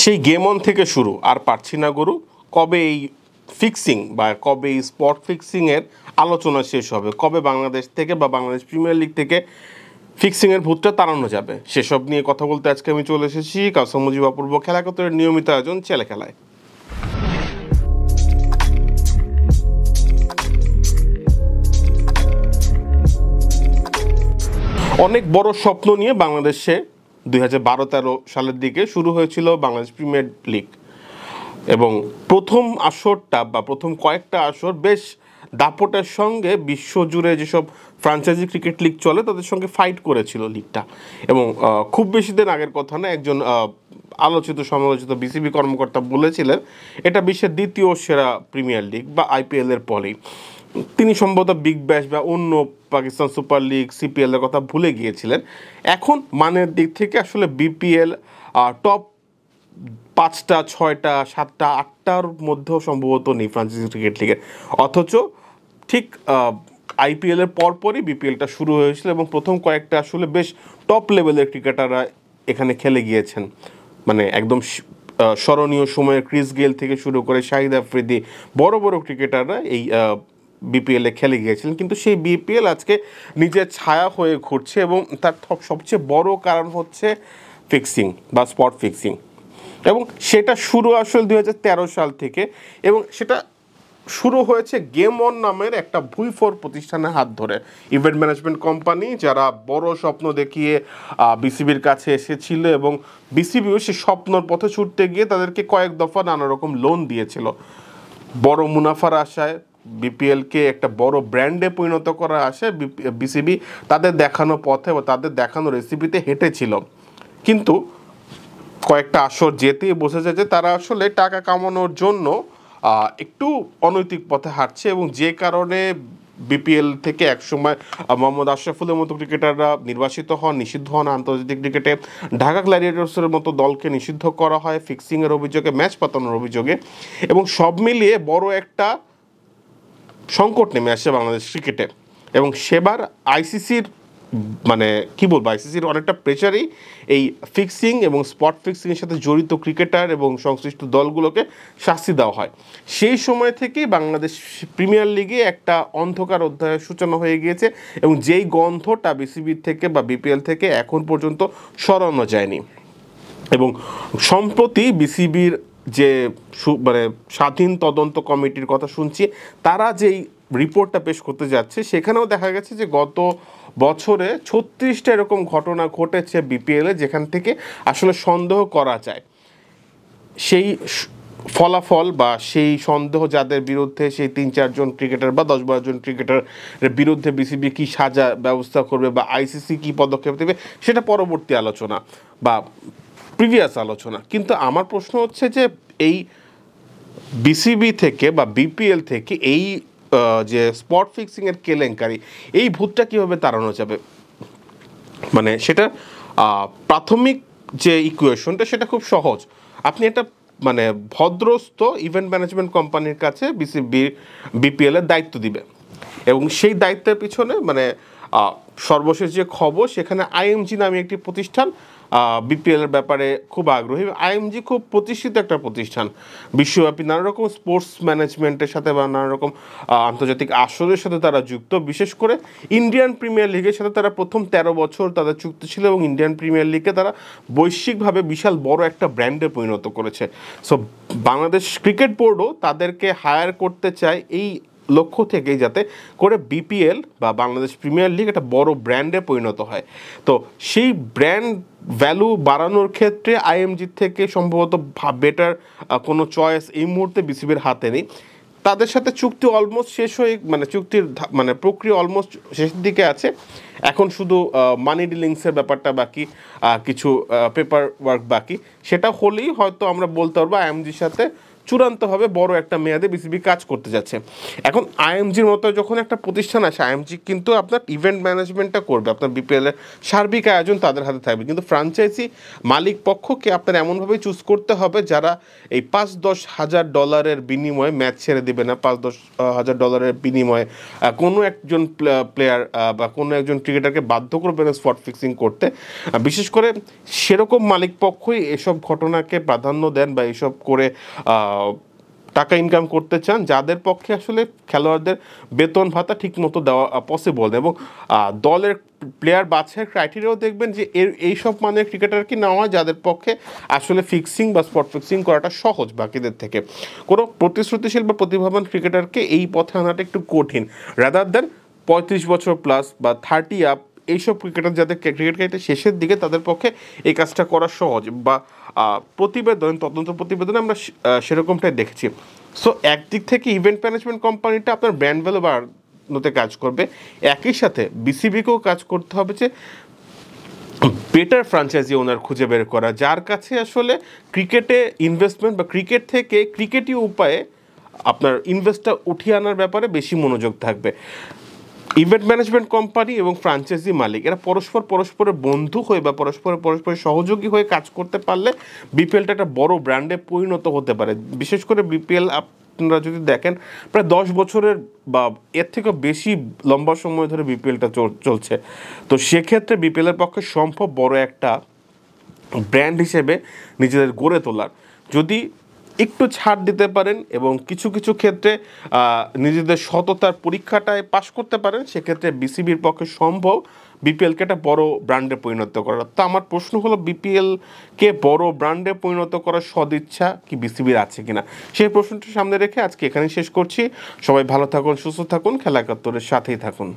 সেই game on থেকে শুরু, আর পারছি না গরু। কবে এই ফিক্সিং বা কবে এই স্পট ফিক্সিংয়ের আলোচনা শেষ হবে, কবে বাংলাদেশ থেকে বা বাংলাদেশ প্রিমিয়ার লিগ থেকে ফিক্সিংয়ের ভূতটা তাড়ানো যাবে, সেসব নিয়ে কথা বলতে আজকে আমি চলে এসেছি কাউসার মুজিব অপূর্ব খেলাকতের নিয়মিত আয়োজন ছেলে খেলায়। অনেক বড় স্বপ্ন নিয়ে বাংলাদেশে 2012-13 সালের দিকে শুরু হয়েছিল বাংলাদেশ প্রিমিয়ার লিগ, এবং প্রথম আসরটা বা প্রথম কয়েকটা আসর বেশ দাপটের সঙ্গে বিশ্বজুড়ে যেসব ফ্র্যাঞ্চাইজি ক্রিকেট লিগ চলে তাদের সঙ্গে ফাইট করেছিল লিগটা। এবং খুব বেশি দিন আগের কথা না, একজন আলোচিত সমালোচিত বিসিবি কর্মকর্তা বলেছিলেন এটা বিশ্বের দ্বিতীয় সেরা প্রিমিয়ার লিগ বা আইপিএল এর পরেই। তিনি সম্ভবত বিগ ব্যাশ বা অন্য পাকিস্তান সুপার লিগ সিপিএল এর কথা ভুলে গিয়েছিলেন। এখন মানের দিক থেকে আসলে বিপিএল টপ 5টা 6টা 7টা 8টার মধ্যেও সম্ভবত নেই ফ্র্যাঞ্চাইজি ক্রিকেট লিগের, অথচ ঠিক আইপিএল এর পরপরই বিপিএলটা শুরু হয়েছিল এবং প্রথম কয়েকটা আসলে বেশ টপ লেভেলের ক্রিকেটাররা এখানে খেলে গিয়েছেন। মানে একদম স্মরণীয় সময়ে ক্রিস গেল থেকে শুরু করে শাহিদ আফ্রিদি, বড় বড় ক্রিকেটাররা এই বিপিএলে খেলে গিয়েছিলেন। কিন্তু সেই বিপিএল আজকে নিজের ছায়া হয়ে ঘুরছে এবং তার সবচেয়ে বড় কারণ হচ্ছে ফিক্সিং বা স্পট ফিক্সিং। এবং সেটা শুরু আসলে 2013 সাল থেকে, এবং সেটা শুরু হয়েছে গেম অন নামের একটা ভুইফোর প্রতিষ্ঠানের হাত ধরে। ইভেন্ট ম্যানেজমেন্ট কোম্পানি যারা বড় স্বপ্ন দেখিয়ে বিসিবির কাছে এসেছিল, এবং বিসিবিও সে স্বপ্নর পথে ছুটতে গিয়ে তাদেরকে কয়েক দফা নানা রকম লোন দিয়েছিল বড় মুনাফার আশায়। বিপিএলকে একটা বড় ব্র্যান্ডে পরিণত করার আশায় বিসিবি তাদের দেখানো পথে বা তাদের দেখানো রেসিপিতে হেঁটেছিল। কিন্তু কয়েকটা আসর যেতেই বোঝা যায় যে তারা আসলে টাকা কামানোর জন্য একটু অনৈতিক পথে হাঁটছে, এবং যে কারণে বিপিএল থেকে একসময় মোহাম্মদ আশরাফুলের মতো ক্রিকেটাররা নির্বাসিত হন, নিষিদ্ধ হন আন্তর্জাতিক ক্রিকেটে। ঢাকা গ্ল্যাডিয়েটর্সের মতো দলকে নিষিদ্ধ করা হয় ফিক্সিংয়ের অভিযোগে, ম্যাচ পাতানোর অভিযোগে, এবং সব মিলিয়ে বড় একটা সংকট নেমে আসে বাংলাদেশ ক্রিকেটে। এবং সেবার আইসিসির মানে কি বলবো, আইসিসির অনেকটা প্রেশারেই এই ফিক্সিং এবং স্পট ফিক্সিংয়ের সাথে জড়িত ক্রিকেটার এবং সংশ্লিষ্ট দলগুলোকে শাস্তি দেওয়া হয়। সেই সময় থেকেই বাংলাদেশ প্রিমিয়ার লিগে একটা অন্ধকার অধ্যায়ের সূচনা হয়ে গিয়েছে, এবং যেই গন্ধটা বিসিবির থেকে বা বিপিএল থেকে এখন পর্যন্ত সরানো যায়নি। এবং সম্প্রতি বিসিবির যে মানে স্বাধীন তদন্ত কমিটির কথা শুনছি, তারা যেই রিপোর্টটা পেশ করতে যাচ্ছে সেখানেও দেখা গেছে যে গত বছরে 36টা এরকম ঘটনা ঘটেছে বিপিএলে যেখান থেকে আসলে সন্দেহ করা যায় সেই ফলাফল বা সেই সন্দেহ যাদের বিরুদ্ধে, সেই 3-4 জন ক্রিকেটার বা 10-12 জন ক্রিকেটারের বিরুদ্ধে বিসিবি কী সাজা ব্যবস্থা করবে বা আইসিসি কী পদক্ষেপ দেবে সেটা পরবর্তী আলোচনা বা প্রিভিয়াস আলোচনা। কিন্তু আমার প্রশ্ন হচ্ছে যে এই বিসিবি থেকে বা বিপিএল থেকে এই যে স্পট ফিক্সিংয়ের কেলেঙ্কারি, এই ভূতটা কীভাবে তাড়ানো যাবে? মানে সেটা প্রাথমিক যে ইকুয়েশনটা সেটা খুব সহজ। আপনি একটা মানে ভদ্রস্থ ইভেন্ট ম্যানেজমেন্ট কোম্পানির কাছে বিপিএলের দায়িত্ব দিবে, এবং সেই দায়িত্বের পিছনে মানে সর্বশেষ যে খবর সেখানে আইএমজি নামে একটি প্রতিষ্ঠান বিপিএলের ব্যাপারে খুব আগ্রহী। আইএমজি খুব প্রতিষ্ঠিত একটা প্রতিষ্ঠান, বিশ্বব্যাপী নানা রকম স্পোর্টস ম্যানেজমেন্টের সাথে বা নানা রকম আন্তর্জাতিক আসরের সাথে তারা যুক্ত। বিশেষ করে ইন্ডিয়ান প্রিমিয়ার লিগের সাথে তারা প্রথম 13 বছর তাদের চুক্তি ছিল, এবং ইন্ডিয়ান প্রিমিয়ার লিগে তারা বৈশ্বিকভাবে বিশাল বড় একটা ব্র্যান্ডে পরিণত করেছে। সো বাংলাদেশ ক্রিকেট বোর্ডও তাদেরকে হায়ার করতে চায় এই লক্ষ্য থেকেই, যাতে করে বিপিএল বা বাংলাদেশ প্রিমিয়ার লিগ একটা বড় ব্র্যান্ডে পরিণত হয়। তো সেই ব্র্যান্ড ভ্যালু বাড়ানোর ক্ষেত্রে আইএমজি থেকে সম্ভবত বেটার কোনো চয়েস এই মুহূর্তে বিসিবির হাতে নেই। তাদের সাথে চুক্তি অলমোস্ট শেষ হয়ে মানে চুক্তির মানে প্রক্রিয়া অলমোস্ট শেষের দিকে আছে। এখন শুধু মানি ডিলিংসের ব্যাপারটা বাকি, কিছু পেপার ওয়ার্ক বাকি। সেটা হলেই হয়তো আমরা বলতে পারবো আইএমজির সাথে চূড়ান্তভাবে বড় একটা মেয়াদে বিসিবি কাজ করতে যাচ্ছে। এখন আইএমজির মতো যখন একটা প্রতিষ্ঠান আসে, আইএমজি কিন্তু আপনার ইভেন্ট ম্যানেজমেন্টটা করবে, আপনার বিপিএলের সার্বিক আয়োজন তাদের হাতে থাকবে, কিন্তু ফ্র্যাঞ্চাইজি মালিক পক্ষকে আপনার এমনভাবে চুজ করতে হবে যারা এই $5-10,000 বিনিময়ে ম্যাচ ছেড়ে দেবে না, $5-10,000 বিনিময়ে কোনো একজন প্লেয়ার বা কোনো একজন ক্রিকেটারকে বাধ্য করবে না স্পট ফিক্সিং করতে। বিশেষ করে সেরকম মালিক পক্ষই এসব ঘটনাকে প্রাধান্য দেন বা এসব করে টাকা ইনকাম করতে চান, যাদের পক্ষে আসলে খেলোয়াড়দের বেতন ভাতা ঠিকমতো দেওয়া পসিবল। এবং দলের প্লেয়ার বাছাইয়ের ক্রাইটেরিয়াও দেখবেন যে এইসব মানের ক্রিকেটার কি নেওয়া হয় যাদের পক্ষে আসলে ফিক্সিং বা স্পট ফিক্সিং করাটা সহজ বাকিদের থেকে। কোনো প্রতিশ্রুতিশীল বা প্রতিভাবান ক্রিকেটারকে এই পথে আনাটা একটু কঠিন, রাদার দেন 35 বছর প্লাস বা 30 আপ এইসব ক্রিকেটার যাদের ক্রিকেট ক্যারিয়ারের শেষের দিকে, তাদের পক্ষে এই কাজটা করা সহজ। বা তদন্ত প্রতিবেদনে আমরা সেরকমটাই দেখেছি। সো একদিক থেকে ইভেন্ট ম্যানেজমেন্ট কোম্পানিটা আপনার ব্র্যান্ড ভ্যালু বাড়ানোতে কাজ করবে, একই সাথে বিসিবিকেও কাজ করতে হবে যে বেটার ফ্র্যাঞ্চাইজি ওনার খুঁজে বের করা, যার কাছে আসলে ক্রিকেটে ইনভেস্টমেন্ট বা ক্রিকেট থেকে ক্রিকেটীয় উপায়ে আপনার ইনভেস্টটা উঠিয়ে আনার ব্যাপারে বেশি মনোযোগ থাকবে। ইভেন্ট ম্যানেজমেন্ট কোম্পানি এবং ফ্র্যাঞ্চাইজি মালিক এরা পরস্পরের বন্ধু হয়ে বা পরস্পরের সহযোগী হয়ে কাজ করতে পারলে বিপিএলটা একটা বড় ব্র্যান্ডে পরিণত হতে পারে। বিশেষ করে বিপিএল আপনারা যদি দেখেন প্রায় 10 বছরের বা এর থেকে বেশি লম্বা সময় ধরে বিপিএলটা চলছে। তো সেক্ষেত্রে বিপিএলের পক্ষে সম্ভব বড় একটা ব্র্যান্ড হিসেবে নিজেদের গড়ে তোলার, যদি একটু ছাড় দিতে পারেন এবং কিছু কিছু ক্ষেত্রে নিজেদের সততার পরীক্ষাটায় পাশ করতে পারেন, সেক্ষেত্রে বিসিবির পক্ষে সম্ভব বিপিএলকে একটা বড় ব্র্যান্ডে পরিণত করা। তো আমার প্রশ্ন হলো, বিপিএলকে বড় ব্র্যান্ডে পরিণত করার সদিচ্ছা কি বিসিবির আছে কিনা, সেই প্রশ্নটা সামনে রেখে আজকে এখানেই শেষ করছি। সবাই ভালো থাকুন, সুস্থ থাকুন, খেলা একাত্তরের সাথেই থাকুন।